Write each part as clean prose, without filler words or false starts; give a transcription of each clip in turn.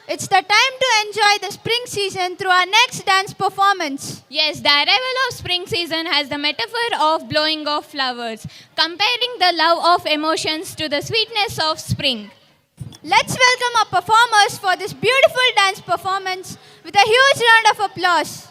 It's the time to enjoy the spring season through our next dance performance. Yes, the arrival of spring season has the metaphor of blowing of flowers, comparing the love of emotions to the sweetness of spring. Let's welcome our performers for this beautiful dance performance with a huge round of applause.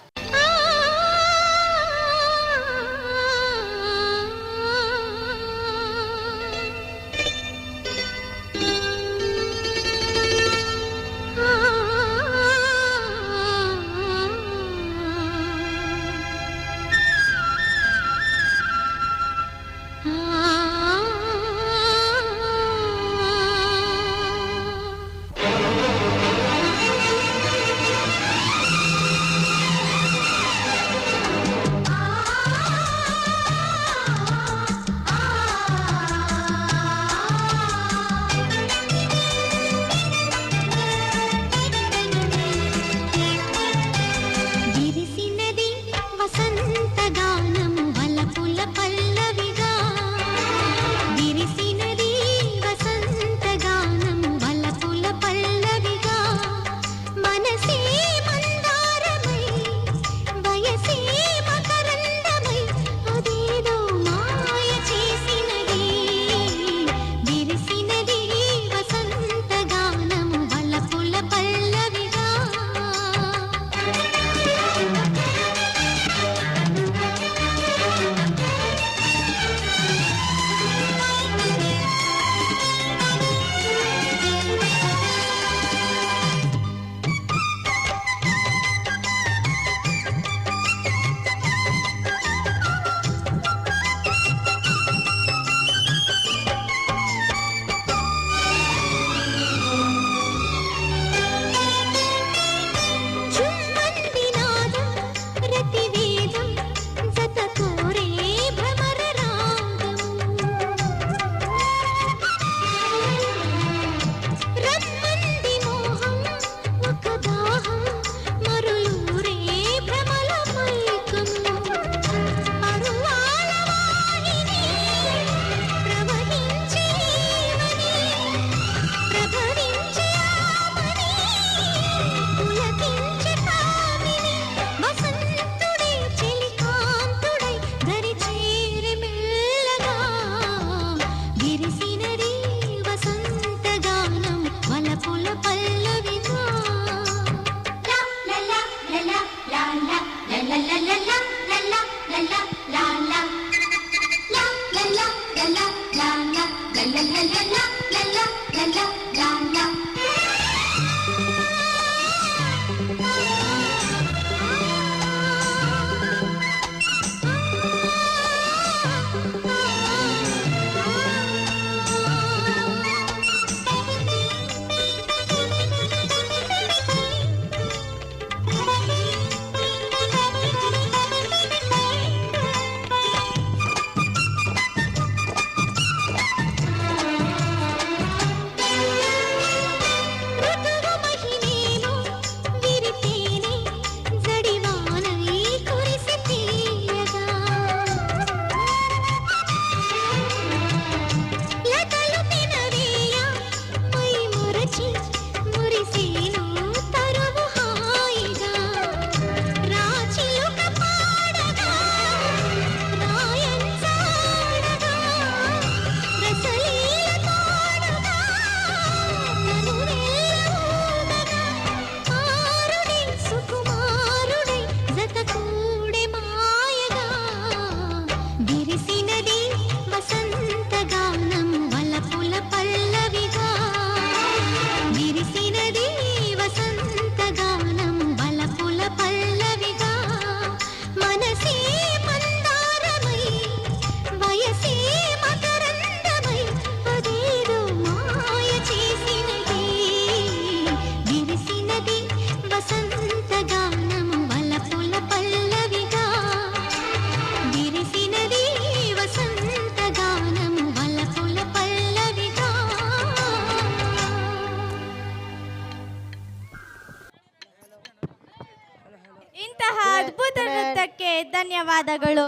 ಇಂತಹ ಅದ್ಭುತ ನೃತ್ಯಕ್ಕೆ ಧನ್ಯವಾದಗಳು.